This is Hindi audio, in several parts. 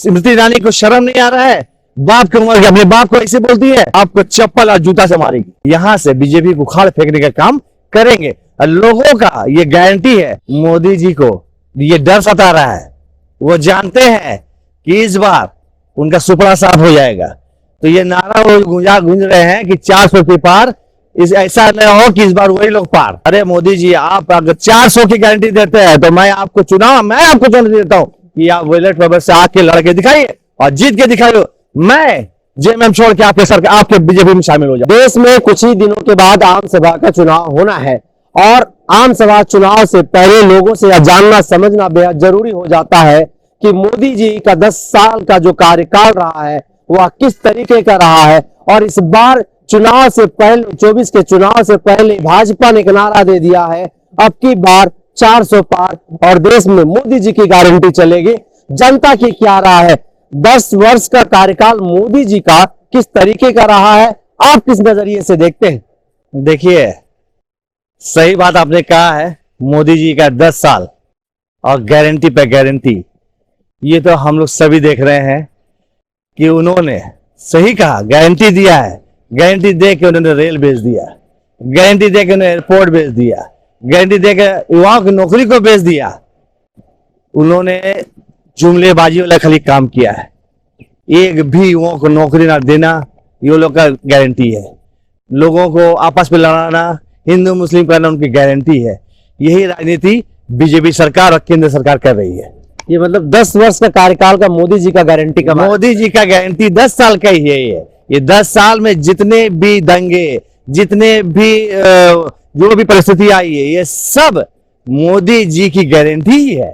स्मृति ईरानी को शर्म नहीं आ रहा है? बाप की उम्र अपने बाप को ऐसे बोलती है, आपको चप्पल और जूता से मारेगी। यहाँ से बीजेपी को उखाड़ फेंकने का काम करेंगे। और लोगों का ये गारंटी है, मोदी जी को ये डर सता रहा है। वो जानते हैं कि इस बार उनका सुपड़ा साफ हो जाएगा। तो ये नारा वो गूंज रहे हैं कि 400 के पार, इस ऐसा न हो कि इस बार वही लोग पार। अरे मोदी जी, आप अगर 400 की गारंटी देते हैं तो मैं आपको चुनौती देता हूँ कि आप बैलेट पेपर से आके लड़के दिखाइए और जीत के दिखाइए। मैं जेएमएम छोड़ के आपके बीजेपी में शामिल हो जाऊं। देश में कुछ ही दिनों के बाद आम सभा का चुनाव होना है और आम सभा चुनाव से पहले लोगों से यह जानना समझना बेहद जरूरी हो जाता है कि मोदी जी का 10 साल का जो कार्यकाल रहा है वह किस तरीके का रहा है। और इस बार चुनाव से पहले 24 के चुनाव से पहले भाजपा ने एक नारा दे दिया है, अब की बार 400 पार और देश में मोदी जी की गारंटी चलेगी। जनता की क्या राय है? 10 वर्ष का कार्यकाल मोदी जी का किस तरीके का रहा है, आप किस नजरिए से देखते हैं? देखिए, सही बात आपने कहा है। मोदी जी का 10 साल और गारंटी पे गारंटी, ये तो हम लोग सभी देख रहे हैं कि उन्होंने सही कहा, गारंटी दिया है। गारंटी दे के उन्होंने रेल भेज दिया, गारंटी दे के उन्होंने एयरपोर्ट भेज दिया, गारंटी दे के युवाओं की नौकरी को भेज दिया। उन्होंने जुमलेबाजी वाला खाली काम किया है। एक भी युवाओं को नौकरी ना देना, ये लोग का गारंटी है। लोगों को आपस में लड़ाना, हिंदू मुस्लिम करना उनकी गारंटी है। यही राजनीति बीजेपी सरकार और केंद्र सरकार कर रही है। ये मतलब 10 वर्ष का कार्यकाल का मोदी जी का गारंटी का, मोदी जी का गारंटी 10 साल का ही है। ये 10 साल में जितने भी दंगे, जितने भी जो भी परिस्थिति आई है, ये सब मोदी जी की गारंटी ही है।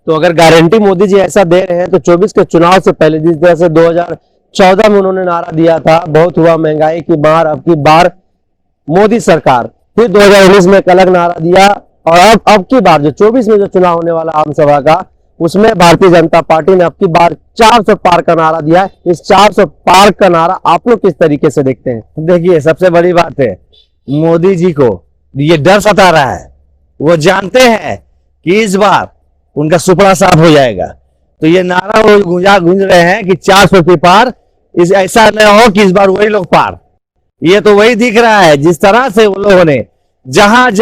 तो अगर गारंटी मोदी जी ऐसा दे रहे हैं तो 24 के चुनाव से पहले जिस तरह से 2014 में उन्होंने नारा दिया था, बहुत हुआ महंगाई की मार, अब की बार मोदी सरकार, फिर 2019 में एक अलग नारा दिया और अब की बार जो 24 में जो चुनाव होने वाला आम सभा का, उसमें भारतीय जनता पार्टी ने अब की बार 400 पार का नारा दिया है। इस 400 पार का नारा आप लोग किस तरीके से देखते हैं? देखिए, सबसे बड़ी बात है, मोदी जी को ये डर सता रहा है। वो जानते हैं कि इस बार उनका सुपड़ा साफ हो जाएगा। तो ये नारा वो गूंज रहे हैं कि 400 के पार, इस ऐसा न हो कि इस बार वही लोग पार। ये तो वही दिख रहा है, जिस तरह से वो लोगों ने जहां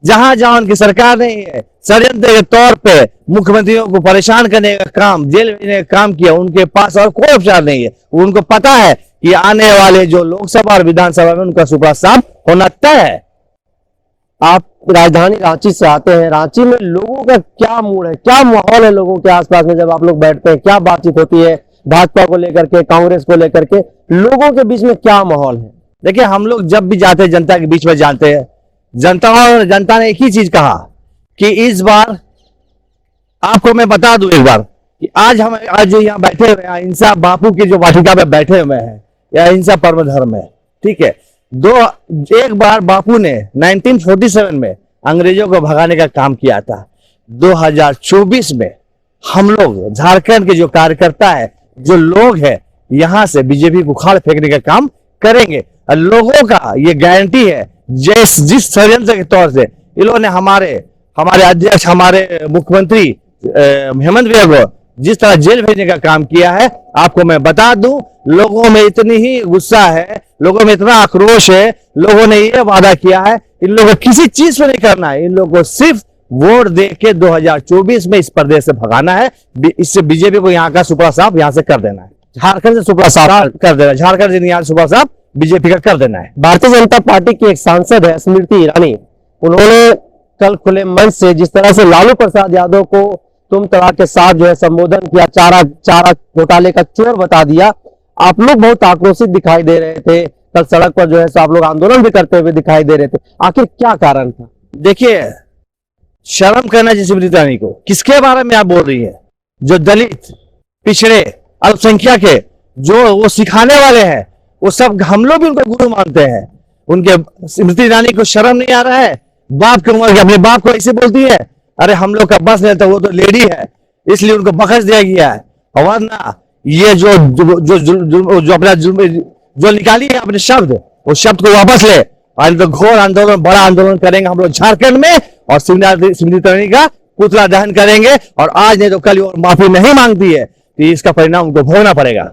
जहां उनकी सरकार नहीं है, षड्यंत्र के तौर पे मुख्यमंत्रियों को परेशान करने का काम, जेल भेजने का काम किया। उनके पास और कोई उपचार नहीं है। उनको पता है कि आने वाले जो लोकसभा और विधानसभा में उनका सुपड़ा साफ होना तय है। आप राजधानी रांची से आते हैं, रांची में लोगों का क्या मूड है, क्या माहौल है लोगों के आसपास में? जब आप लोग बैठते हैं, क्या बातचीत होती है भाजपा को लेकर के, कांग्रेस को लेकर के, लोगों के बीच में क्या माहौल है? देखिए, हम लोग जब भी जाते हैं जनता के बीच में जानते हैं, जनता ने एक ही चीज कहा कि इस बार आपको मैं बता दूं एक बार कि आज जो यहाँ बैठे हुए हैं, अहिंसा बापू की जो वाटिका में बैठे हुए हैं, या अहिंसा परम धर्म है, ठीक है। एक बार बापू ने 1947 में अंग्रेजों को भगाने का काम किया था। 2024 में हम लोग झारखंड के जो कार्यकर्ता है, जो लोग हैं, यहां से बीजेपी को उखाड़ फेंकने का काम करेंगे। और लोगों का ये गारंटी है, जिस षड्यंत्र के तौर से इन लोगों ने हमारे अध्यक्ष, हमारे मुख्यमंत्री हेमंत भैया को जिस तरह जेल भेजने का काम किया है, आपको मैं बता दूं, लोगों में इतनी ही गुस्सा है, लोगों में इतना आक्रोश है। लोगों ने ये वादा किया है, इन लोगों को किसी चीज पर नहीं करना है, इन लोगों को सिर्फ वोट दे के 2024 में इस प्रदेश से भगाना है। इससे बीजेपी को यहाँ का सुपड़ा साफ यहाँ से कर देना है, झारखंड से सुपड़ा साफ कर देना है, झारखंड से यहाँ सुपड़ा साफ बीजेपी का कर देना है। भारतीय जनता पार्टी की एक सांसद है स्मृति ईरानी, उन्होंने कल खुले मंच से जिस तरह से लालू प्रसाद यादव को तुम तड़ा के साथ जो है संबोधन किया, चारा घोटाले का चोर बता दिया, आप लोग बहुत आक्रोशित दिखाई दे रहे थे। कल सड़क पर जो है आप लोग आंदोलन भी करते हुए दिखाई दे रहे थे, आखिर क्या कारण था? देखिए, शर्म करना चाहिए स्मृति ईरानी को। किसके बारे में आप बोल रही है? जो दलित, पिछड़े, अल्पसंख्यक के जो वो सिखाने वाले हैं, वो सब हम लोग भी उनको गुरु मानते हैं। उनके स्मृति ईरानी को शर्म नहीं आ रहा है? बाप की उम्र अपने बाप को ऐसे बोलती है। अरे हम लोग का बस नहीं था, वो तो लेडी है, इसलिए उनको बख्श दिया गया है। वरना ये जो अपना जो निकाली है अपने शब्द, वो शब्द को वापस ले। और तो घोर आंदोलन, बड़ा आंदोलन करेंगे हम लोग झारखंड में, और स्मृति ईरानी का पुतला दहन करेंगे। और आज नहीं तो कल और माफी नहीं मांगती है तो इसका परिणाम उनको भोगना पड़ेगा।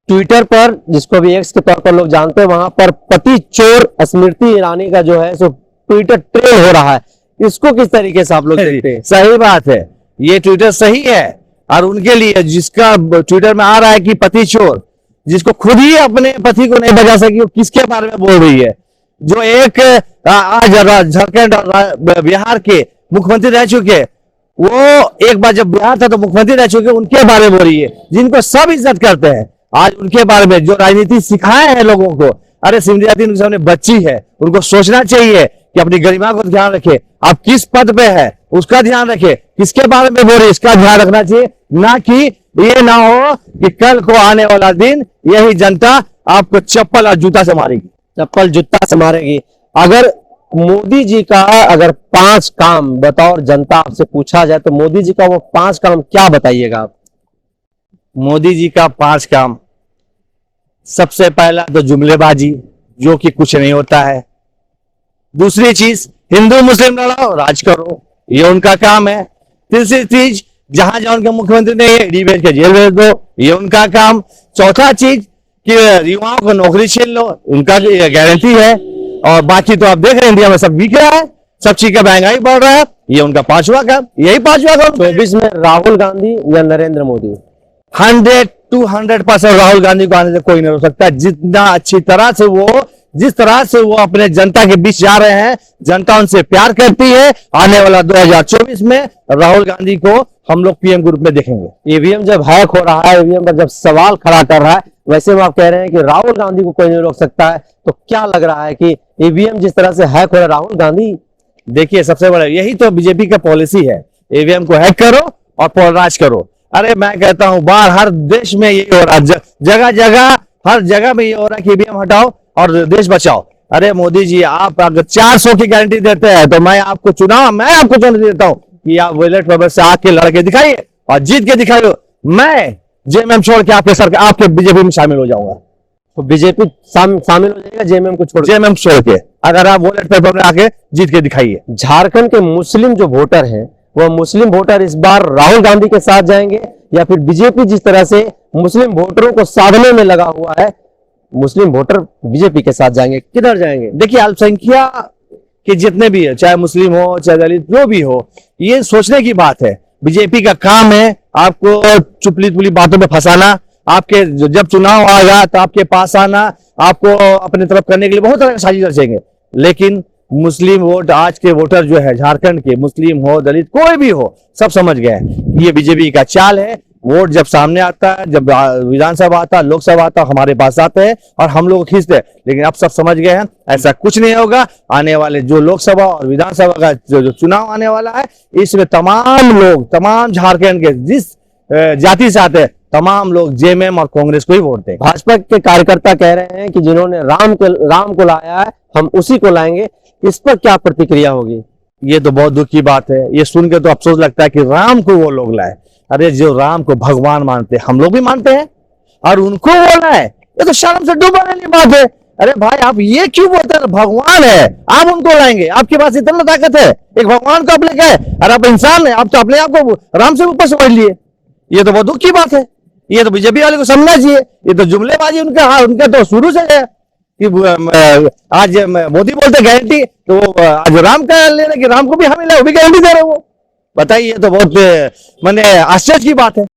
ट्विटर पर, जिसको भी एक्स के तौर पर लोग जानते हैं, वहां पर पति चोर स्मृति ईरानी का जो है सो ट्विटर ट्रेंड हो रहा है। इसको किस तरीके से आप लोग देखते हैं? सही बात है, ये ट्विटर सही है। और उनके लिए जिसका ट्विटर में आ रहा है कि पति चोर, जिसको खुद ही अपने पति को नहीं बचा सकी, वो किसके बारे में बोल रही है? जो एक आज झारखंड और बिहार के मुख्यमंत्री रह चुके, वो एक बार जब बिहार था तो मुख्यमंत्री रह चुके, उनके बारे में बोल रही है, जिनको सब इज्जत करते हैं। आज उनके बारे में जो राजनीति सिखाए हैं लोगों को, अरे सिमरियाती उनके सामने बच्ची है, उनको सोचना चाहिए कि अपनी गरिमा को ध्यान रखे। आप किस पद पे है उसका ध्यान रखे, किसके बारे में बोल रही इसका ध्यान रखना चाहिए, ना कि ये ना हो कि कल को आने वाला दिन यही जनता आपको चप्पल और जूता से मारेगी। चप्पल जूता से मारेगी। अगर मोदी जी का अगर 5 काम बतौर जनता आपसे पूछा जाए तो मोदी जी का वो 5 काम क्या बताइएगा आप? मोदी जी का 5 काम, सबसे पहला तो जुमलेबाजी, जो कि कुछ नहीं होता है। दूसरी चीज, हिंदू मुस्लिम लड़ाओ राज करो, ये उनका काम है। तीसरी चीज, जहां जहां उनके मुख्यमंत्री ने ईडी भेज के जेल भेज दो, ये उनका काम। चौथा चीज कि युवाओं को नौकरी छीन लो, उनका गारंटी है। और बाकी तो आप देख रहे हैं इंडिया में सब बिक रहा है, सब चीज का महंगाई बढ़ रहा है, ये उनका 5वां काम। यही 5वां काम। 24 में राहुल गांधी या नरेंद्र मोदी? 100 to 100% राहुल गांधी को आने से कोई नहीं रोक सकता। जितना अच्छी तरह से जिस तरह से वो अपने जनता के बीच जा रहे हैं, जनता उनसे प्यार करती है। आने वाला 2024 में राहुल गांधी को हम लोग पीएम के रूप में देखेंगे। ईवीएम जब हैक हो रहा है, ईवीएम पर जब सवाल खड़ा कर रहा है, वैसे में आप कह रहे हैं कि राहुल गांधी को कोई नहीं रोक सकता है, तो क्या लग रहा है कि ईवीएम जिस तरह से हैक हो रहा है, राहुल गांधी? देखिए, सबसे बड़ा यही तो बीजेपी का पॉलिसी है, ईवीएम को हैक करो और पोलराइज करो। अरे मैं कहता हूं बाहर हर देश में यही हो रहा है, जगह जगह हर जगह में ये हो रहा है कि ईवीएम हटाओ और देश बचाओ। अरे मोदी जी, आप अगर 400 की गारंटी देते हैं तो मैं आपको चुनौती देता हूं कि आप बैलेट पेपर से आके लड़के दिखाइए और जीत के दिखाइए। मैं जेएमएम छोड़ के आपके बीजेपी में शामिल हो जाऊंगा। तो बीजेपी शामिल हो जाएगा जेएमएम को छोड़ के, अगर आप बैलेट पेपर में आके जीत के दिखाइए। झारखंड के मुस्लिम जो वोटर हैं, वह मुस्लिम वोटर इस बार राहुल गांधी के साथ जाएंगे या फिर बीजेपी जिस तरह से मुस्लिम वोटरों को साधने में लगा हुआ है, मुस्लिम वोटर बीजेपी के साथ जाएंगे? किधर जाएंगे? देखिए, अल्पसंख्यक के जितने भी है, चाहे मुस्लिम हो चाहे दलित, जो भी हो, ये सोचने की बात है। बीजेपी का काम है आपको चुपली तुपली बातों में फंसाना, आपके जब चुनाव आएगा तो आपके पास आना, आपको अपने तरफ करने के लिए बहुत तरह की साजिश रचेंगे। लेकिन मुस्लिम वोट, आज के वोटर जो है झारखंड के, मुस्लिम हो दलित कोई भी हो, सब समझ गए हैं ये बीजेपी का चाल है। वोट जब सामने आता है, जब विधानसभा आता है, लोकसभा आता है, हमारे पास आते हैं और हम लोग खींचते हैं। लेकिन अब सब समझ गए हैं ऐसा कुछ नहीं होगा। आने वाले जो लोकसभा और विधानसभा का जो चुनाव आने वाला है, इसमें तमाम लोग, तमाम झारखंड के जिस जाति से आते हैं, तमाम लोग जेएमएम और कांग्रेस को ही वोट दें। भाजपा के कार्यकर्ता कह रहे हैं कि जिन्होंने राम को लाया है, हम उसी को लाएंगे। इस पर क्या प्रतिक्रिया होगी? ये तो बहुत दुख की बात है। ये सुन के तो अफसोस लगता है कि राम को वो लोग लाए। अरे जो राम को भगवान मानते हैं, हम लोग भी मानते हैं, और उनको वो लाए, ये तो शर्म से डूबने वाली बात है। अरे भाई, आप ये क्यों बोलते हैं? भगवान है, आप उनको लाएंगे? आपके पास इतना ताकत है, एक भगवान को आप लेके आए, और आप इंसान है, आप तो अपने आप को राम से ऊपर समझ लिए। ये तो बहुत दुख की बात है। ये तो बीजेपी वाले को समझना चाहिए। ये तो जुमलेबाजी उनका तो शुरू से है कि आज मोदी बोलते गारंटी, तो आज राम का ले रहे कि राम को भी हमें वो भी गारंटी दे रहे। वो बताइए, ये तो बहुत माने आश्चर्य की बात है।